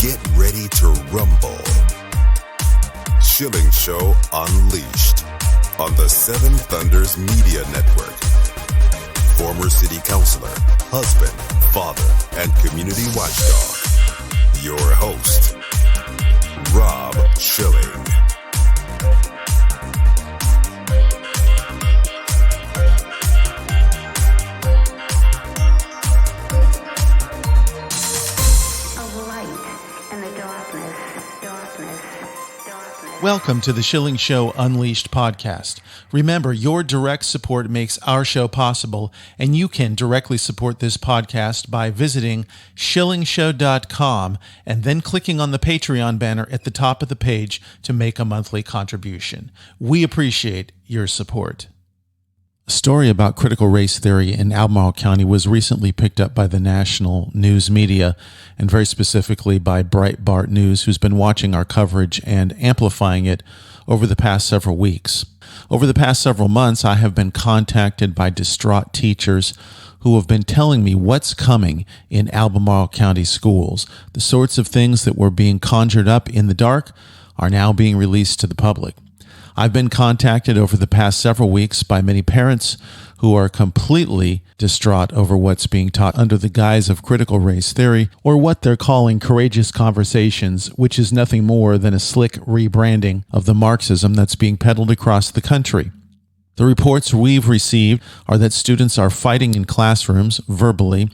Get ready to rumble. Shilling Show Unleashed on the Seven Thunders Media Network. Former city councilor, husband, father, and community watchdog. Your host, Rob Shilling. Welcome to the Shilling Show Unleashed podcast. Remember, your direct support makes our show possible, and you can directly support this podcast by visiting shillingshow.com and then clicking on the Patreon banner at the top of the page to make a monthly contribution. We appreciate your support. A story about critical race theory in Albemarle County was recently picked up by the national news media, and very specifically by Breitbart News, who's been watching our coverage and amplifying it over the past several weeks. Over the past several months, I have been contacted by distraught teachers who have been telling me what's coming in Albemarle County schools. The sorts of things that were being conjured up in the dark are now being released to the public. I've been contacted over the past several weeks by many parents who are completely distraught over what's being taught under the guise of critical race theory, or what they're calling courageous conversations, which is nothing more than a slick rebranding of the Marxism that's being peddled across the country. The reports we've received are that students are fighting in classrooms verbally.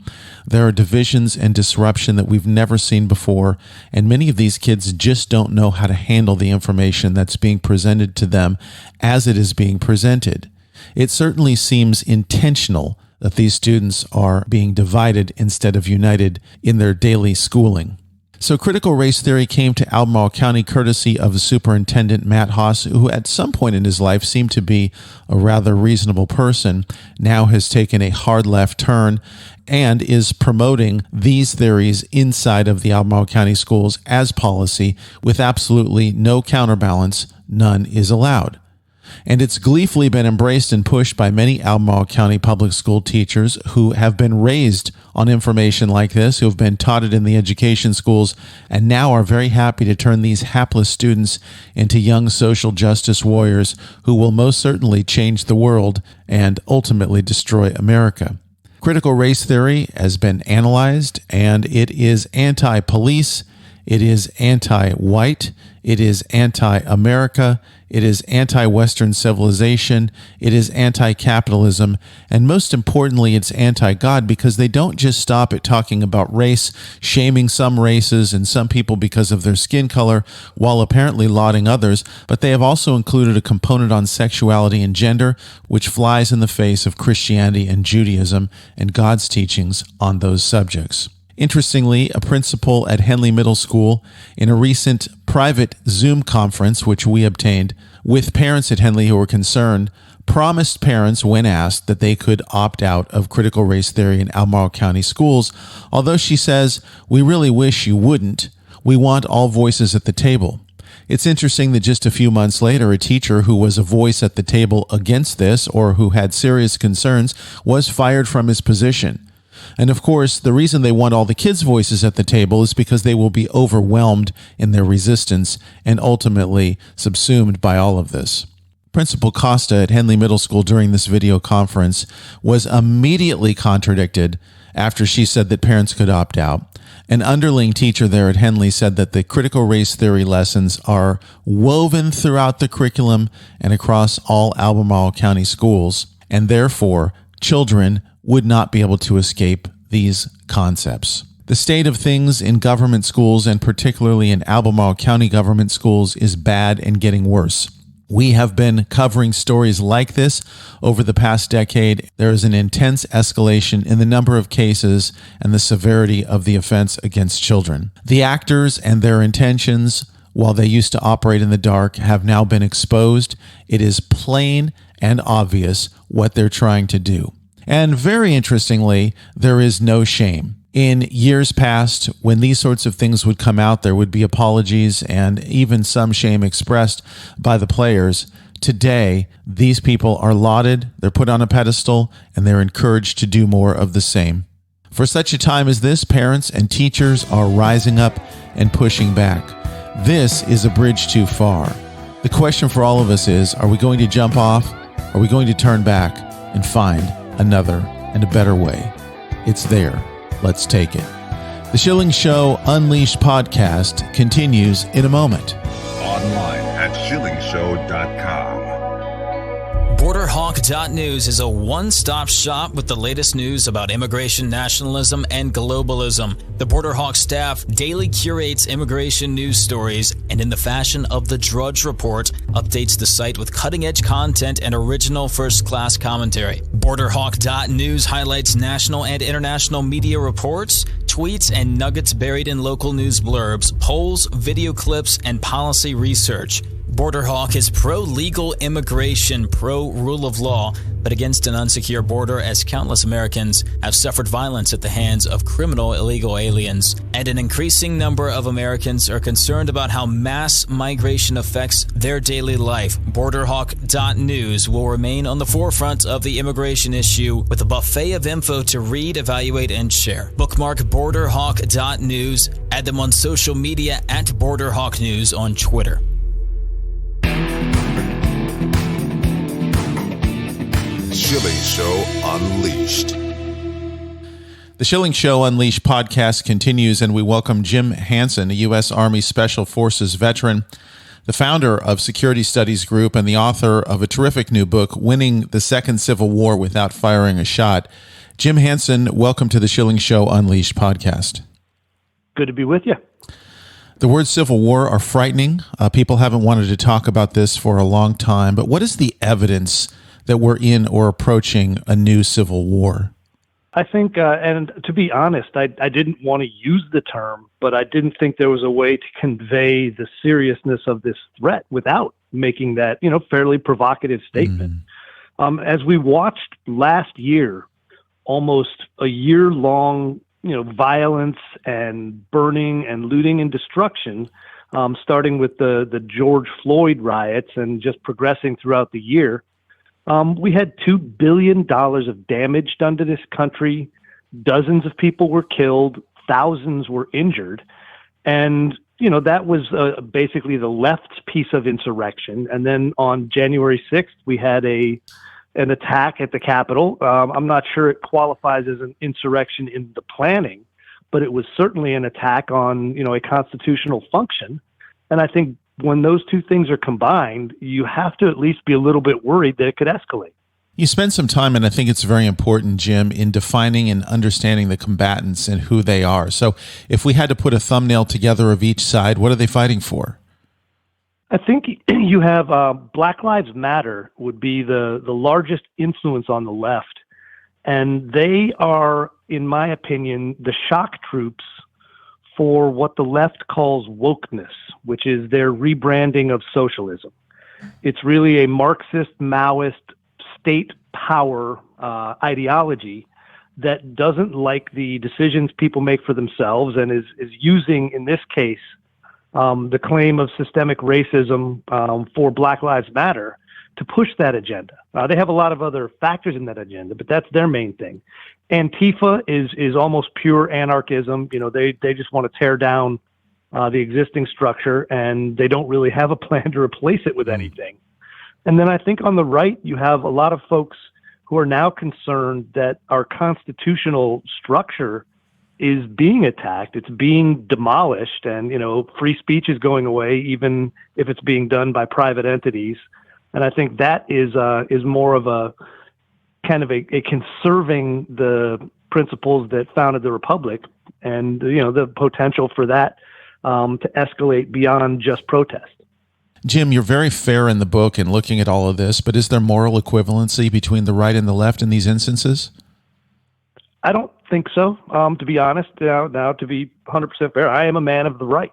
There are divisions and disruption that we've never seen before, and many of these kids just don't know how to handle the information that's being presented to them as it is being presented. It certainly seems intentional that these students are being divided instead of united in their daily schooling. So critical race theory came to Albemarle County courtesy of Superintendent Matt Haas, who at some point in his life seemed to be a rather reasonable person, now has taken a hard left turn and is promoting these theories inside of the Albemarle County schools as policy with absolutely no counterbalance. None is allowed. And it's gleefully been embraced and pushed by many Albemarle County public school teachers who have been raised on information like this, who have been taught it in the education schools, and now are very happy to turn these hapless students into young social justice warriors who will most certainly change the world and ultimately destroy America. Critical race theory has been analyzed, and it is anti-police, it is anti-white, it is anti-America, it is anti-Western civilization, it is anti-capitalism, and most importantly, it's anti-God, because they don't just stop at talking about race, shaming some races and some people because of their skin color, while apparently lauding others, but they have also included a component on sexuality and gender, which flies in the face of Christianity and Judaism and God's teachings on those subjects. Interestingly, a principal at Henley Middle School, in a recent private Zoom conference which we obtained with parents at Henley who were concerned, promised parents when asked that they could opt out of critical race theory in Albemarle County schools, although she says, "We really wish you wouldn't. We want all voices at the table." It's interesting that just a few months later, a teacher who was a voice at the table against this, or who had serious concerns, was fired from his position. And of course, the reason they want all the kids' voices at the table is because they will be overwhelmed in their resistance and ultimately subsumed by all of this. Principal Costa at Henley Middle School during this video conference was immediately contradicted after she said that parents could opt out. An underling teacher there at Henley said that the critical race theory lessons are woven throughout the curriculum and across all Albemarle County schools, and therefore children would not be able to escape these concepts. The state of things in government schools, and particularly in Albemarle County government schools, is bad and getting worse. We have been covering stories like this over the past decade. There is an intense escalation in the number of cases and the severity of the offense against children. The actors and their intentions, while they used to operate in the dark, have now been exposed. It is plain and obvious what they're trying to do. And very interestingly, there is no shame. In years past, when these sorts of things would come out, there would be apologies and even some shame expressed by the players. Today, these people are lauded, they're put on a pedestal, and they're encouraged to do more of the same. For such a time as this, parents and teachers are rising up and pushing back. This is a bridge too far. The question for all of us is, are we going to jump off? Are we going to turn back and find another and a better way? It's there. Let's take it. The Schilling Show Unleashed podcast continues in a moment. Online at shillingshow.com. BorderHawk.news is a one-stop shop with the latest news about immigration nationalism and globalism. The BorderHawk staff daily curates immigration news stories and, in the fashion of the Drudge Report, updates the site with cutting-edge content and original first-class commentary. BorderHawk.news highlights national and international media reports, tweets, and nuggets buried in local news blurbs, polls, video clips, and policy research. BorderHawk is pro-legal immigration, pro-rule of law, but against an unsecure border, as countless Americans have suffered violence at the hands of criminal illegal aliens. And an increasing number of Americans are concerned about how mass migration affects their daily life. BorderHawk.news will remain on the forefront of the immigration issue with a buffet of info to read, evaluate, and share. Bookmark BorderHawk.news. Add them on social media at BorderHawkNews on Twitter. Schilling Show Unleashed. The Schilling Show Unleashed podcast continues, and we welcome Jim Hanson, a U.S. Army Special Forces veteran, the founder of Security Studies Group, and the author of a terrific new book, Winning the Second Civil War Without Firing a Shot. Jim Hanson, welcome to the Schilling Show Unleashed podcast. Good to be with you. The words Civil War are frightening. People haven't wanted to talk about this for a long time, but what is the evidence that we're in or approaching a new civil war? I think, and to be honest, I didn't want to use the term, but I didn't think there was a way to convey the seriousness of this threat without making that, fairly provocative statement. As we watched last year, almost a year-long, violence and burning and looting and destruction, starting with the George Floyd riots and just progressing throughout the year. We had $2 billion of damage done to this country. Dozens of people were killed. Thousands were injured. And, that was basically the left's piece of insurrection. And then on January 6th, we had an attack at the Capitol. I'm not sure it qualifies as an insurrection in the planning, but it was certainly an attack on, a constitutional function. And I think when those two things are combined, you have to at least be a little bit worried that it could escalate. You spend some time, and I think it's very important, Jim, in defining and understanding the combatants and who they are. So if we had to put a thumbnail together of each side, what are they fighting for? I think you have Black Lives Matter would be the largest influence on the left. And they are, in my opinion, the shock troops for what the left calls wokeness, which is their rebranding of socialism. It's really a Marxist, Maoist, state power ideology that doesn't like the decisions people make for themselves and is using, in this case, the claim of systemic racism for Black Lives Matter to push that agenda. They have a lot of other factors in that agenda, but that's their main thing. Antifa is almost pure anarchism. They just want to tear down the existing structure, and they don't really have a plan to replace it with anything. And then I think on the right, you have a lot of folks who are now concerned that our constitutional structure is being attacked. It's being demolished, and, free speech is going away, even if it's being done by private entities. And I think that is more of a kind of a conserving the principles that founded the Republic, and, the potential for that to escalate beyond just protest. Jim, you're very fair in the book in looking at all of this, but is there moral equivalency between the right and the left in these instances? I don't think so. To be honest, now to be 100% fair, I am a man of the right.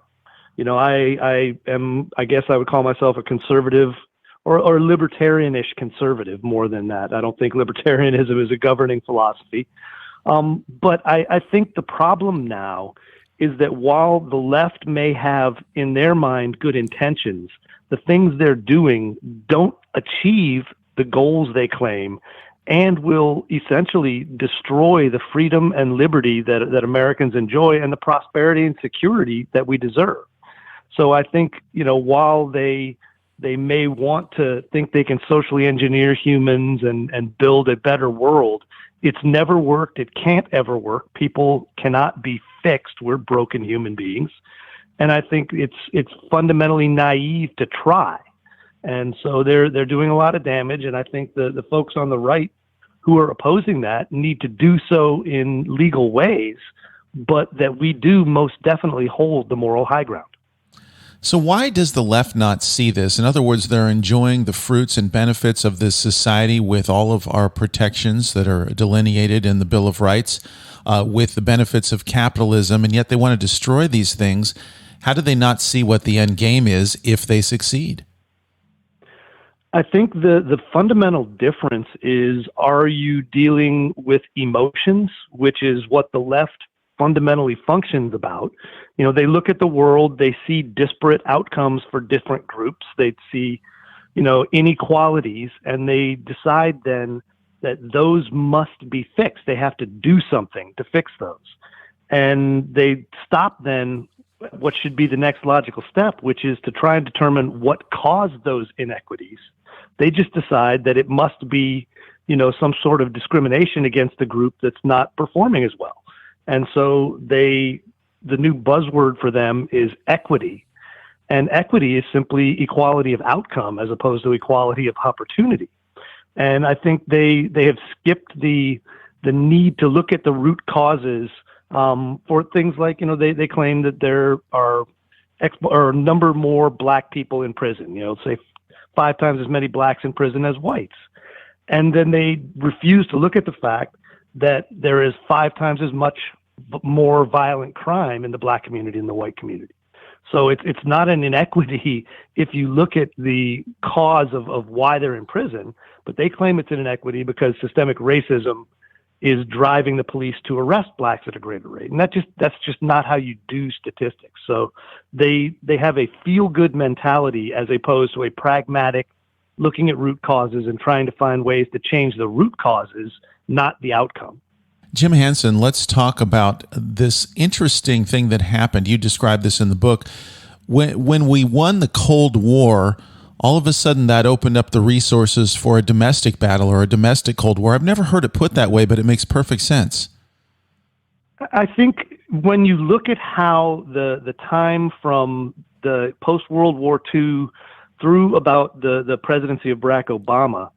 I guess I would call myself a conservative or libertarianish conservative more than that. I don't think libertarianism is a governing philosophy. But I think the problem now is that while the left may have in their mind good intentions, the things they're doing don't achieve the goals they claim, and will essentially destroy the freedom and liberty that Americans enjoy and the prosperity and security that we deserve. So I think, while they may want to think they can socially engineer humans and build a better world, it's never worked. It can't ever work. People cannot be fixed. We're broken human beings. And I think it's fundamentally naive to try. And so they're doing a lot of damage. And I think the folks on the right who are opposing that need to do so in legal ways, but that we do most definitely hold the moral high ground. So why does the left not see this? In other words, they're enjoying the fruits and benefits of this society with all of our protections that are delineated in the Bill of Rights, with the benefits of capitalism, and yet they want to destroy these things. How do they not see what the end game is if they succeed? I think the fundamental difference is, are you dealing with emotions, which is what the left fundamentally functions about? They look at the world, they see disparate outcomes for different groups, they see, inequalities, and they decide then that those must be fixed. They have to do something to fix those. And they stop then what should be the next logical step, which is to try and determine what caused those inequities. They just decide that it must be, some sort of discrimination against the group that's not performing as well. And so the new buzzword for them is equity. And equity is simply equality of outcome as opposed to equality of opportunity. And I think they have skipped the need to look at the root causes for things like, they claim that there are a number more black people in prison, say 5 times as many blacks in prison as whites. And then they refuse to look at the fact that there is 5 times as much more violent crime in the black community and the white community. So it's not an inequity if you look at the cause of why they're in prison, but they claim it's an inequity because systemic racism is driving the police to arrest blacks at a greater rate. And that's just not how you do statistics. So they have a feel-good mentality as opposed to a pragmatic looking at root causes and trying to find ways to change the root causes, not the outcome. Jim Hanson, let's talk about this interesting thing that happened. You described this in the book. When we won the Cold War, all of a sudden that opened up the resources for a domestic battle or a domestic Cold War. I've never heard it put that way, but it makes perfect sense. I think when you look at how the time from the post-World War II through about the presidency of Barack Obama,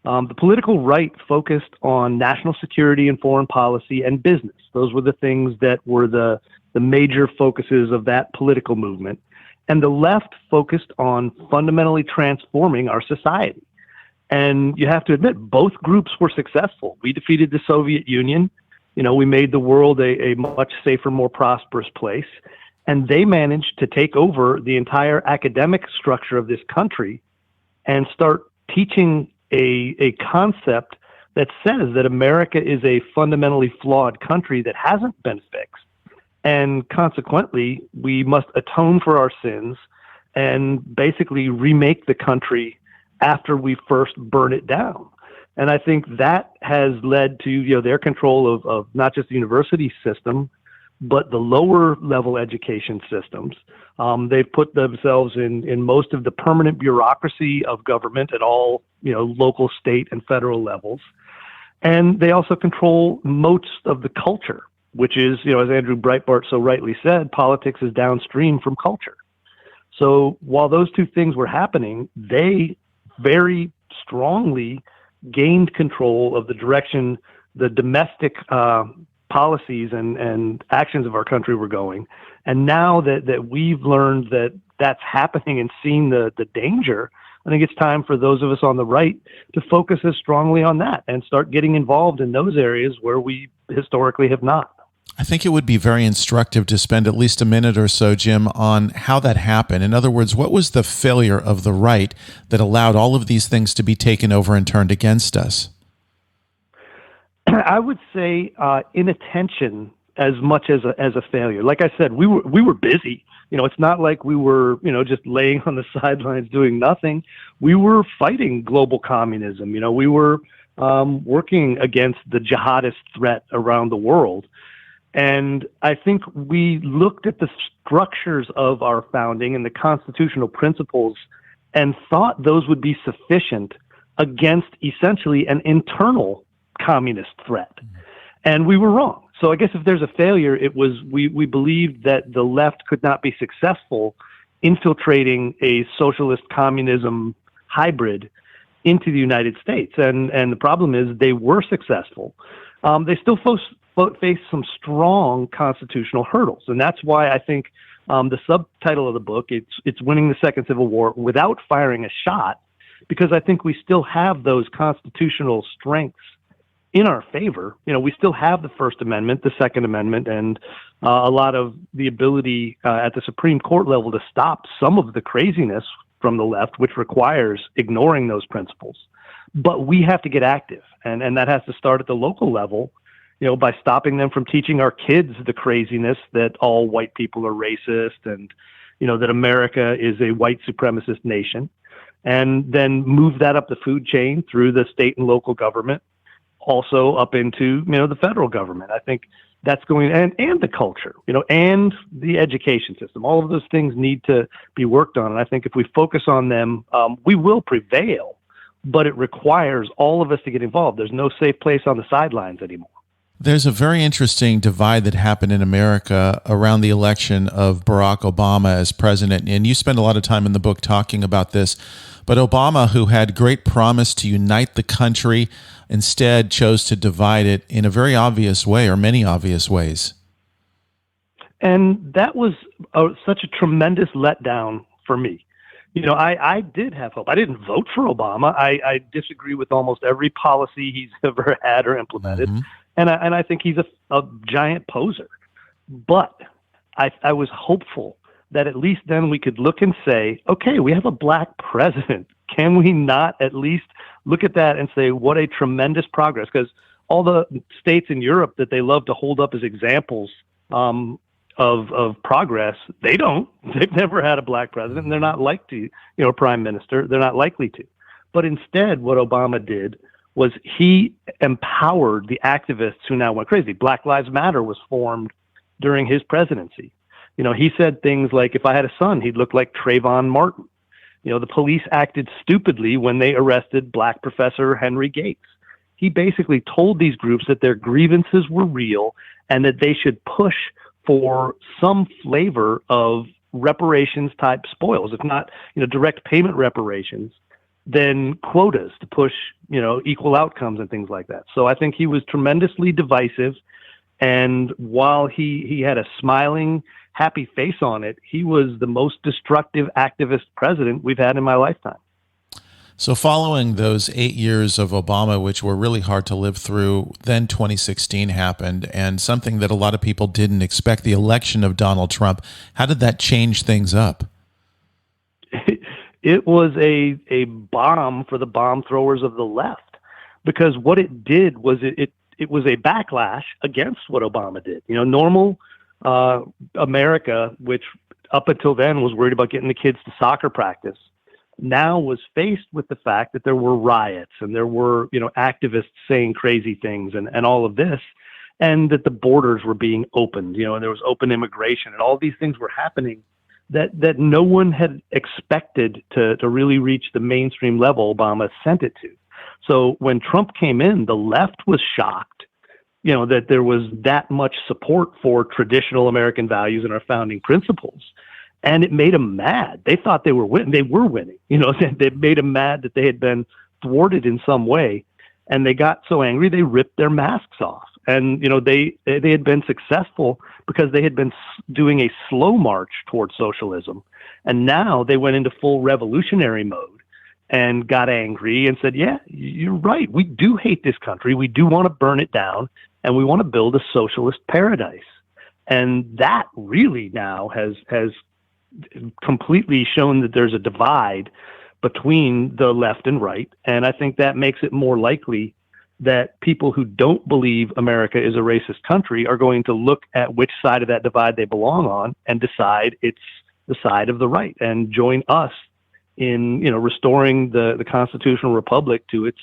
the political right focused on national security and foreign policy and business. Those were the things that were the major focuses of that political movement. And the left focused on fundamentally transforming our society. And you have to admit, both groups were successful. We defeated the Soviet Union. We made the world a much safer, more prosperous place. And they managed to take over the entire academic structure of this country and start teaching a concept that says that America is a fundamentally flawed country that hasn't been fixed. And consequently, we must atone for our sins and basically remake the country after we first burn it down. And I think that has led to their control of not just the university system, but the lower level education systems. They've put themselves in most of the permanent bureaucracy of government at all local, state, and federal levels. And they also control most of the culture, which is, as Andrew Breitbart so rightly said, politics is downstream from culture. So while those two things were happening, they very strongly gained control of the direction the domestic policies and actions of our country were going. And now that we've learned that that's happening and seen the danger, I think it's time for those of us on the right to focus as strongly on that and start getting involved in those areas where we historically have not. I think it would be very instructive to spend at least a minute or so, Jim, on how that happened. In other words, what was the failure of the right that allowed all of these things to be taken over and turned against us? I would say inattention as much as a failure. Like I said, we were busy. It's not like we were, just laying on the sidelines doing nothing. We were fighting global communism. We were working against the jihadist threat around the world. And I think we looked at the structures of our founding and the constitutional principles and thought those would be sufficient against essentially an internal communist threat. And we were wrong. So I guess if there's a failure, it was we believed that the left could not be successful infiltrating a socialist communism hybrid into the United States. And the problem is they were successful. They still face some strong constitutional hurdles. And that's why I think the subtitle of the book, it's Winning the Second Civil War Without Firing a Shot, because I think we still have those constitutional strengths in our favor. You know, we still have the First Amendment, the Second Amendment, and a lot of the ability at the Supreme Court level to stop some of the craziness from the left, which requires ignoring those principles. But we have to get active, and that has to start at the local level, you know, by stopping them from teaching our kids the craziness that all white people are racist and, you know, that America is a white supremacist nation, and then move that up the food chain through the state and local government, also up into, you know, the federal government. I think that's going, and the culture, you know, and the education system. All of those things need to be worked on. And I think if we focus on them, we will prevail, but it requires all of us to get involved. There's no safe place on the sidelines anymore. There's a very interesting divide that happened in America around the election of Barack Obama as president. And you spend a lot of time in the book talking about this. But Obama, who had great promise to unite the country, instead chose to divide it in a very obvious way, or many obvious ways. And that was such a tremendous letdown for me. You know, I did have hope. I didn't vote for Obama. I disagree with almost every policy he's ever had or implemented. Mm-hmm. And I think he's a giant poser. But I was hopeful that at least then we could look and say, okay, we have a black president. Can we not at least look at that and say, what a tremendous progress? Because all the states in Europe that they love to hold up as examples of progress, they don't. They've never had a black president, and they're not like to, you know, prime minister. They're not likely to. But instead, what Obama did was he empowered the activists who now went crazy. Black Lives Matter was formed during his presidency. You know, he said things like, if I had a son, he'd look like Trayvon Martin. You know, the police acted stupidly when they arrested black professor Henry Gates. He basically told these groups that their grievances were real and that they should push for some flavor of reparations type spoils, if not, you know, direct payment reparations, then quotas to push, you know, equal outcomes and things like that. So I think he was tremendously divisive. And while he had a smiling, happy face on it, he was the most destructive activist president we've had in my lifetime. So following those 8 years of Obama, which were really hard to live through, then 2016 happened, and something that a lot of people didn't expect, the election of Donald Trump. How did that change things up? It was a bomb for the bomb throwers of the left, because what it did was it was a backlash against what Obama did. You know, normal America, which up until then was worried about getting the kids to soccer practice, now was faced with the fact that there were riots and there were, you know, activists saying crazy things and all of this, and that the borders were being opened, you know, and there was open immigration, and all these things were happening that no one had expected to really reach the mainstream level Obama sent it to. So when Trump came in, the left was shocked, you know, that there was that much support for traditional American values and our founding principles. And it made them mad. They thought they were winning. They were winning. You know, they made them mad that they had been thwarted in some way. And they got so angry, they ripped their masks off. And, you know, they had been successful because they had been doing a slow march towards socialism. And now they went into full revolutionary mode and got angry and said, yeah, you're right. We do hate this country. We do want to burn it down, and we want to build a socialist paradise. And that really now has completely shown that there's a divide between the left and right. And I think that makes it more likely that people who don't believe America is a racist country are going to look at which side of that divide they belong on and decide it's the side of the right and join us in, you know, restoring the constitutional republic to its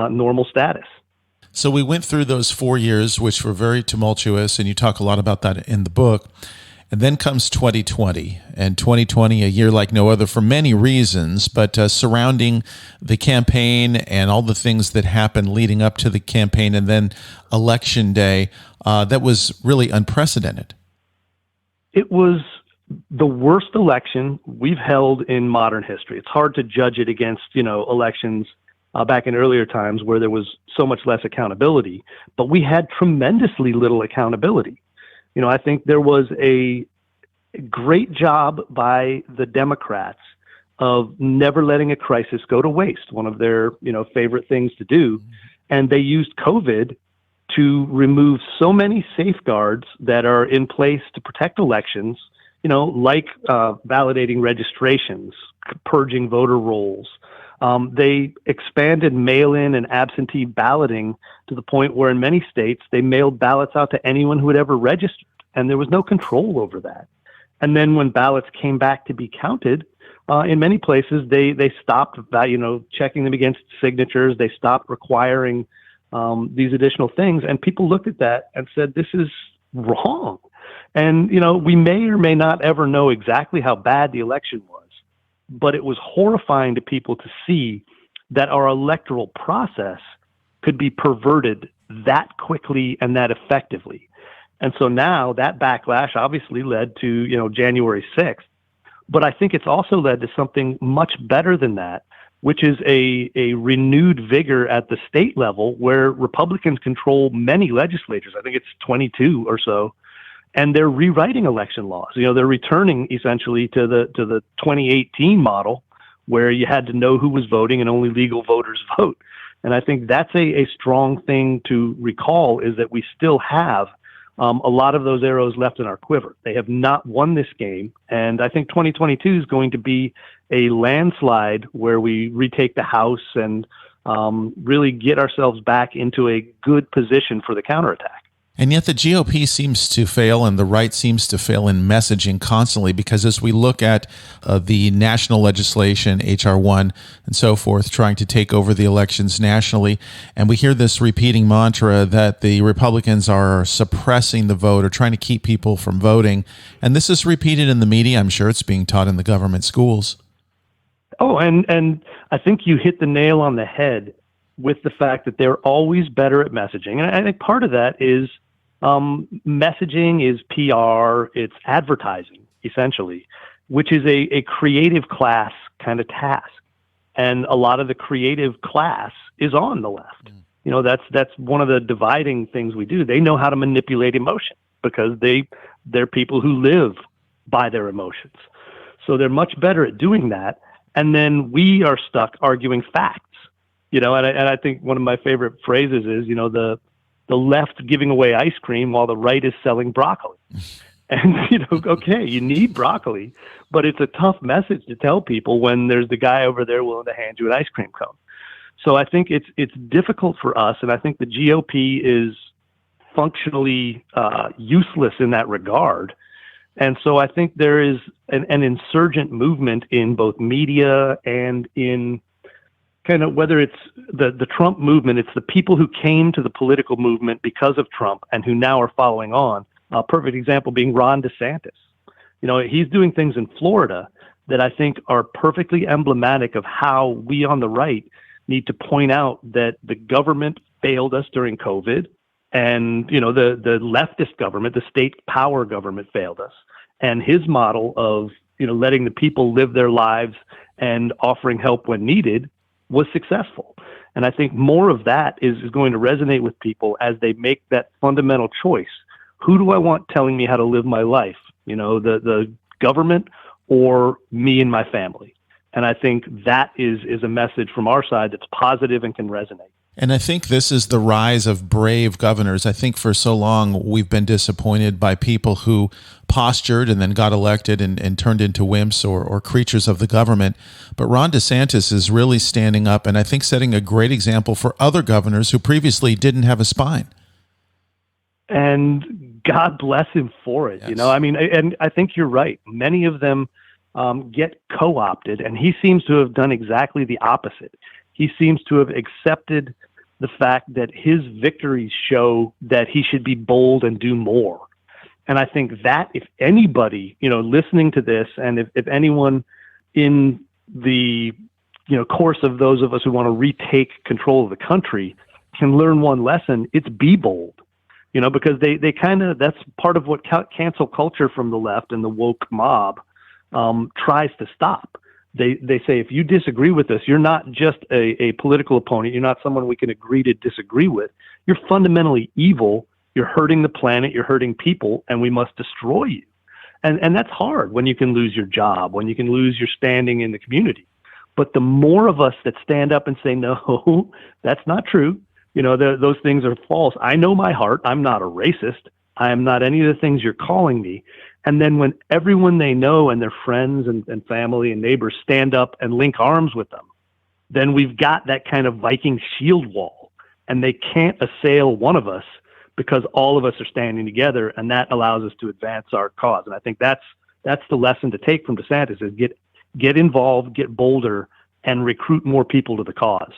normal status. So we went through those 4 years, which were very tumultuous, and you talk a lot about that in the book. And then comes 2020, and 2020, a year like no other for many reasons, but surrounding the campaign and all the things that happened leading up to the campaign and then Election Day, that was really unprecedented. It was the worst election we've held in modern history. It's hard to judge it against, elections back in earlier times where there was so much less accountability, but we had tremendously little accountability. I think there was a great job by the Democrats of never letting a crisis go to waste, one of their, favorite things to do. And they used COVID to remove so many safeguards that are in place to protect elections, like validating registrations, purging voter rolls. They expanded mail-in and absentee balloting to the point where in many states they mailed ballots out to anyone who had ever registered, and there was no control over that. And then when ballots came back to be counted, in many places they stopped, checking them against signatures. They stopped requiring these additional things, and people looked at that and said, "This is wrong." And we may or may not ever know exactly how bad the election was, but it was horrifying to people to see that our electoral process could be perverted that quickly and that effectively. And so now that backlash obviously led to, January 6th. But I think it's also led to something much better than that, which is a renewed vigor at the state level where Republicans control many legislatures. I think it's 22 or so. And they're rewriting election laws. They're returning essentially to the 2018 model where you had to know who was voting and only legal voters vote. And I think that's a strong thing to recall, is that we still have a lot of those arrows left in our quiver. They have not won this game. And I think 2022 is going to be a landslide where we retake the House and really get ourselves back into a good position for the counterattack. And yet the GOP seems to fail, and the right seems to fail in messaging constantly, because as we look at the national legislation, H.R. 1 and so forth, trying to take over the elections nationally, and we hear this repeating mantra that the Republicans are suppressing the vote or trying to keep people from voting. And this is repeated in the media. I'm sure it's being taught in the government schools. Oh, and I think you hit the nail on the head with the fact that they're always better at messaging. And I think part of that is messaging is PR, it's advertising, essentially, which is a creative class kind of task. And a lot of the creative class is on the left. That's one of the dividing things we do. They know how to manipulate emotion because they're people who live by their emotions. So they're much better at doing that. And then we are stuck arguing facts. And I think one of my favorite phrases is, the left giving away ice cream while the right is selling broccoli. And, okay, you need broccoli, but it's a tough message to tell people when there's the guy over there willing to hand you an ice cream cone. So I think it's difficult for us, and I think the GOP is functionally useless in that regard. And so I think there is an insurgent movement in both media and in kind of, whether it's the Trump movement, it's the people who came to the political movement because of Trump and who now are following on. A perfect example being Ron DeSantis. He's doing things in Florida that I think are perfectly emblematic of how we on the right need to point out that the government failed us during COVID, and the leftist government, the state power government, failed us. And his model of letting the people live their lives and offering help when needed was successful. And I think more of that is going to resonate with people as they make that fundamental choice. Who do I want telling me how to live my life? The government or me and my family? And I think that is a message from our side that's positive and can resonate. And I think this is the rise of brave governors. I think for so long we've been disappointed by people who postured and then got elected and turned into wimps or creatures of the government. But Ron DeSantis is really standing up and I think setting a great example for other governors who previously didn't have a spine. And God bless him for it. Yes. And I think you're right. Many of them get co-opted, and he seems to have done exactly the opposite. he seems to have accepted the fact that his victories show that he should be bold and do more. And I think that if anybody, listening to this, and if anyone in the, course of those of us who want to retake control of the country can learn one lesson, it's be bold. Because they kind of, that's part of what cancel culture from the left and the woke mob tries to stop. They say, if you disagree with us, you're not just a political opponent. You're not someone we can agree to disagree with. You're fundamentally evil. You're hurting the planet. You're hurting people, and we must destroy you. And that's hard when you can lose your job, when you can lose your standing in the community. But the more of us that stand up and say, no, that's not true. Those things are false. I know my heart. I'm not a racist. I am not any of the things you're calling me. And then when everyone they know and their friends and family and neighbors stand up and link arms with them, then we've got that kind of Viking shield wall, and they can't assail one of us because all of us are standing together, and that allows us to advance our cause. And I think that's the lesson to take from DeSantis is get involved, get bolder, and recruit more people to the cause.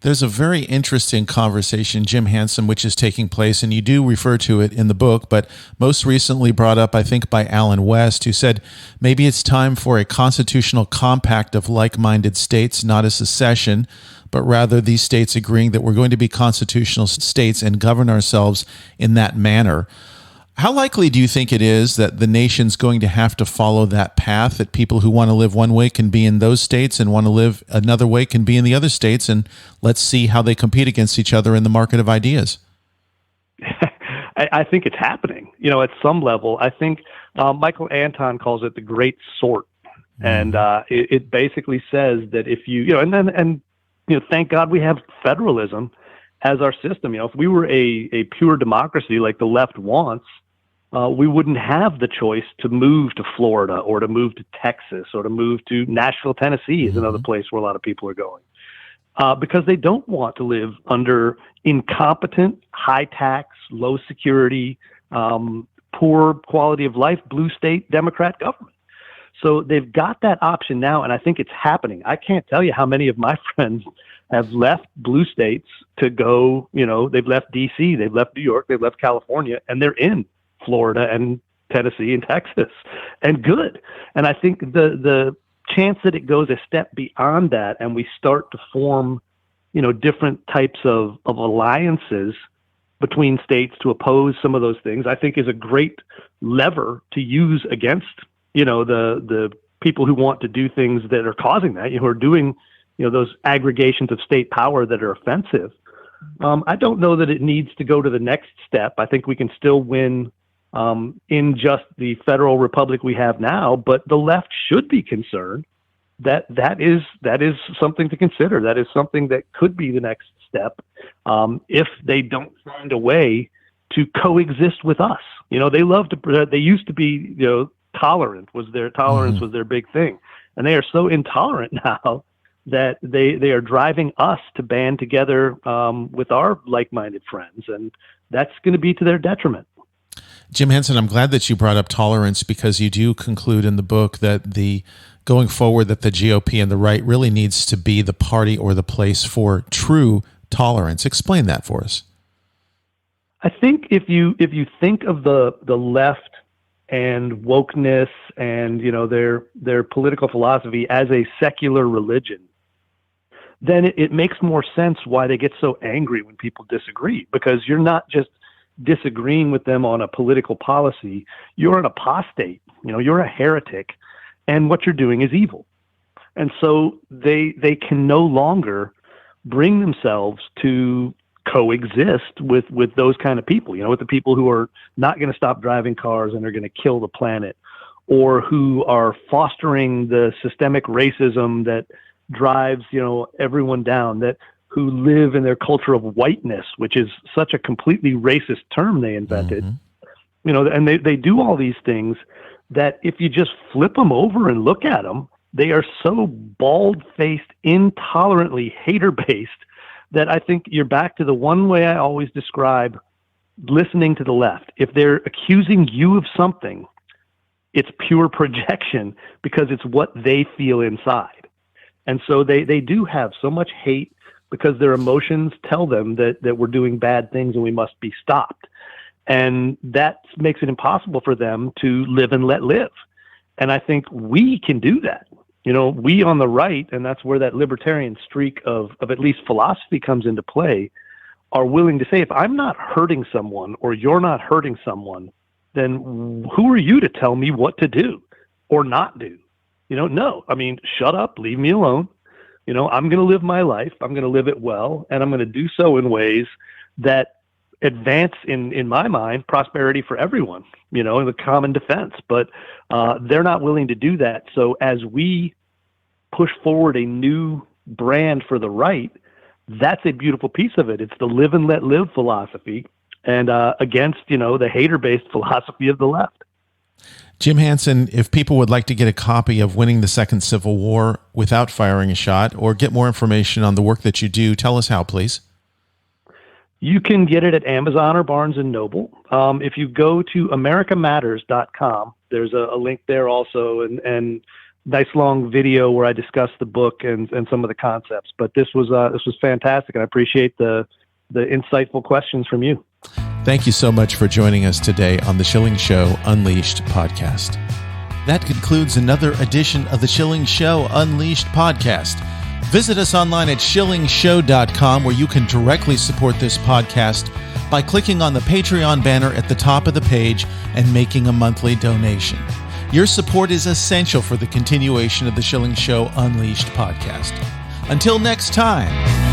There's a very interesting conversation, Jim Hanson, which is taking place, and you do refer to it in the book, but most recently brought up, I think, by Alan West, who said maybe it's time for a constitutional compact of like-minded states, not a secession, but rather these states agreeing that we're going to be constitutional states and govern ourselves in that manner. How likely do you think it is that the nation's going to have to follow that path, that people who want to live one way can be in those states and want to live another way can be in the other states, and let's see how they compete against each other in the market of ideas? I think it's happening, at some level. I think Michael Anton calls it the great sort. And it basically says that if you, thank God we have federalism as our system. If we were a pure democracy like the left wants, we wouldn't have the choice to move to Florida or to move to Texas or to move to Nashville, Tennessee is another place where a lot of people are going, because they don't want to live under incompetent, high tax, low security, poor quality of life, blue state Democrat government. So they've got that option now, and I think it's happening. I can't tell you how many of my friends have left blue states to go, they've left D.C., they've left New York, they've left California, and they're in Florida and Tennessee and Texas, and good. And I think the chance that it goes a step beyond that and we start to form, different types of alliances between states to oppose some of those things, I think is a great lever to use against, the people who want to do things that are causing that, who are doing, those aggregations of state power that are offensive. I don't know that it needs to go to the next step. I think we can still win in just the federal republic we have now, but the left should be concerned that is something to consider. That is something that could be the next step if they don't find a way to coexist with us. They used to be, tolerance was their big thing, and they are so intolerant now that they are driving us to band together with our like-minded friends, and that's going to be to their detriment. Jim Hanson, I'm glad that you brought up tolerance, because you do conclude in the book that going forward that the GOP and the right really needs to be the party or the place for true tolerance. Explain that for us. I think if you think of the left and wokeness and their political philosophy as a secular religion, then it makes more sense why they get so angry when people disagree, because you're not just disagreeing with them on a political policy, you're an apostate, you're a heretic, and what you're doing is evil. And so they can no longer bring themselves to coexist with those kind of people, with the people who are not going to stop driving cars and are going to kill the planet, or who are fostering the systemic racism that drives, everyone down, who live in their culture of whiteness, which is such a completely racist term they invented, and they do all these things that if you just flip them over and look at them, they are so bald-faced, intolerantly hater-based that I think you're back to the one way I always describe listening to the left. If they're accusing you of something, it's pure projection because it's what they feel inside. And so they do have so much hate because their emotions tell them that we're doing bad things and we must be stopped. And that makes it impossible for them to live and let live. And I think we can do that. We on the right, and that's where that libertarian streak of at least philosophy comes into play, are willing to say, if I'm not hurting someone or you're not hurting someone, then who are you to tell me what to do or not do? No, shut up, leave me alone. I'm going to live my life. I'm going to live it well, and I'm going to do so in ways that advance, in my mind, prosperity for everyone, in the common defense. But they're not willing to do that. So as we push forward a new brand for the right, that's a beautiful piece of it. It's the live and let live philosophy, and against, the hater-based philosophy of the left. Jim Hanson, if people would like to get a copy of Winning the Second Civil War Without Firing a Shot, or get more information on the work that you do, tell us how, please. You can get it at Amazon or Barnes & Noble. If you go to americamatters.com, there's a link there also, and nice long video where I discuss the book and some of the concepts. But this was fantastic, and I appreciate the insightful questions from you. Thank you so much for joining us today on the Schilling Show Unleashed podcast. That concludes another edition of the Schilling Show Unleashed podcast. Visit us online at shillingshow.com, where you can directly support this podcast by clicking on the Patreon banner at the top of the page and making a monthly donation. Your support is essential for the continuation of the Schilling Show Unleashed podcast. Until next time.